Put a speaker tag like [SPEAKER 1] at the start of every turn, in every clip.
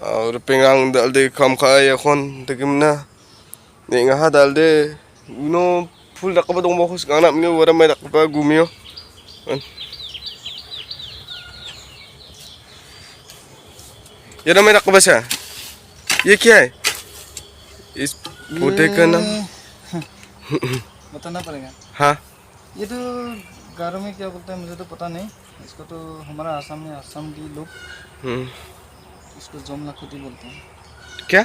[SPEAKER 1] और पेंगांग डाल दे कम खाए এখন तकिमना नेंगा डाल दे नो फुल रखबा दंबा खुस गाना में वरा में रखबा गुमियो ये ना में रखबा सा ये क्या है इस पौधे का नाम
[SPEAKER 2] बताना पड़ेगा।
[SPEAKER 1] हाँ
[SPEAKER 2] ये तो गारो में क्या बोलते हैं मुझे तो पता नहीं। इसको तो हमारा आसाम में आसाम की लोग इसको जमलाखुटी बोलते हैं।
[SPEAKER 1] क्या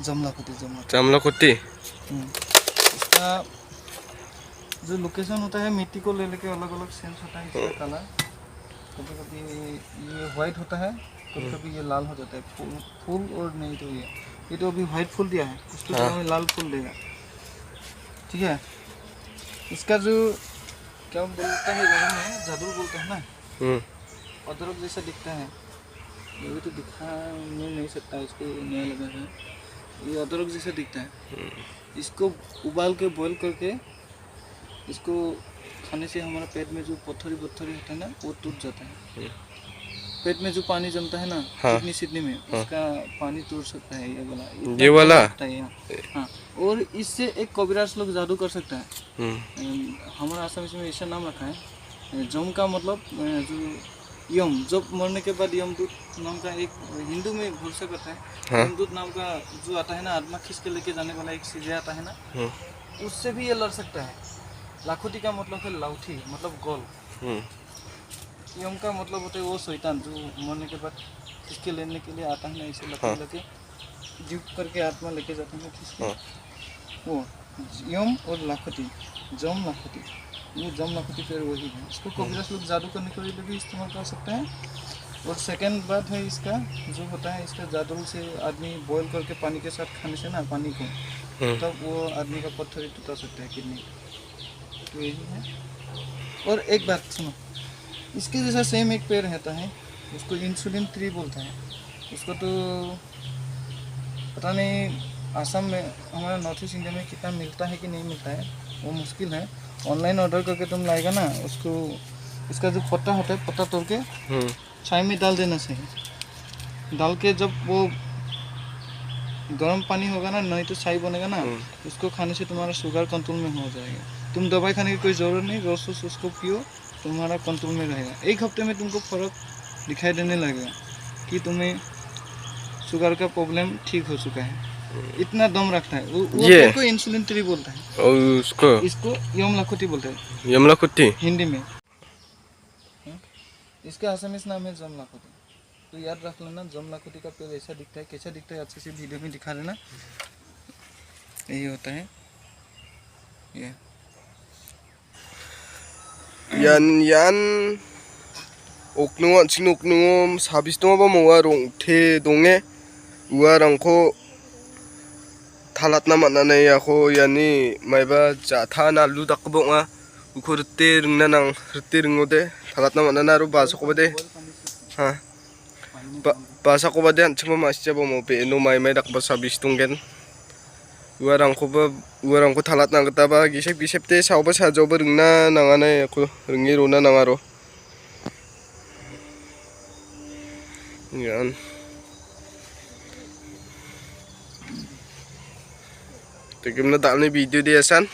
[SPEAKER 2] जमलाखुटी
[SPEAKER 1] जमलाखुटी
[SPEAKER 2] इसका जो लोकेशन होता है मिट्टी को ले लेके अलग अलग सेंस होता है इसका कलर। कभी कभी ये वाइट होता है, कभी कभी ये लाल हो जाता है। फूल और नहीं तो ये तो अभी वाइट फूल दिया है, उसके बाद में लाल फूल देगा। ठीक है, इसका जो क्या बोलता है में जादू बोलते हैं ना, अदरक जैसा दिखता है। ये भी तो दिखा नहीं सकता, इसको नया लगा है। ये अदरक जैसा दिखता है। इसको उबाल के बॉईल करके इसको खाने से हमारा पेट में जो पत्थरी होता है ना वो टूट जाता है। पेट में जो पानी जमता है ना किडनी सिडनी में, उसका पानी टूट सकता है ये वाला हाँ। और इससे एक कबीराज लोग जादू कर सकता है। हमारा आसाम में ऐसा नाम रखा है जम का मतलब जो यम, जब मरने के बाद यमदूत नाम का एक हिंदू में भरोसा करता है। यमदूत नाम का जो आता है ना, आत्मा खींच के लेके जाने वाला एक चीज आता है ना, उससे भी ये लड़ सकता है। लाखोटी का मतलब है लाठी, मतलब गोल। यम का मतलब होता है वो शैतान जो मरने के बाद इसके लेने के लिए आता है ना, इसे लकड़ी लेके जीव करके आत्मा लेके जाते हैं खींच के। वो यम और लाखोटी, जम लाखोटी, ये जम लाखोटी फिर वही है। इसको कबीराज लोग जादू करने के लिए भी इस्तेमाल कर सकते हैं। और सेकंड बात है इसका जो होता है, इसका जादू से आदमी बॉईल करके पानी के साथ खाने से ना, पानी को, तब वो आदमी का पत्थर टूटा सकता है, किडनी। तो यही है। और एक बात सुनो, इसके जैसा सेम एक पेड़ रहता है, उसको इंसुलिन ट्री बोलते हैं। उसको तो पता नहीं आसाम में, हमारा नॉर्थ ईस्ट इंडिया में कितना मिलता है कि नहीं मिलता है, वो मुश्किल है। ऑनलाइन ऑर्डर करके तुम लाएगा ना, उसको इसका जो पत्ता होता है, पत्ता तोड़ के चाय में डाल देना चाहिए। डाल के जब वो गर्म पानी होगा ना, नहीं तो चाय बनेगा ना, उसको खाने से तुम्हारा शुगर कंट्रोल में हो जाएगा। तुम दवाई खाने की कोई ज़रूरत नहीं, रोज उसको पियो, तुम्हारा कंट्रोल में रहेगा। एक हफ्ते में तुमको फर्क दिखाई देने लगेगा कि तुम्हें शुगर का प्रॉब्लम ठीक हो चुका है। इतना दम रखता है वो पेड़ को इंसुलिन ट्री बोलता है। और इसको यमलाखुटी बोलते हैं,
[SPEAKER 1] यमलाखुटी
[SPEAKER 2] हिंदी में। इसका असमीज नाम है जमलाखुटी। तो याद रख लेना, जमलाखुटी का पेड़ ऐसा दिखता है। कैसा दिखता है अच्छे से वीडियो में दिखा देना। यही होता है ये।
[SPEAKER 1] yan oknungo ching oknungo sabis dong ba mawa rong the donge uarangko talat na manana ya ko yani maiba jatha na lu dakbonga ukurte ringna nang rte ringode talat na manana ro basa ko bade ha basa ko bade anchma masja bo mo pe no mai mai dakba sabis tungen uarangko talat na gata ba gisep te sauba sajo ba ringna nangana ko ringi rona nangaro yan. Tigim na daan ni video dia san.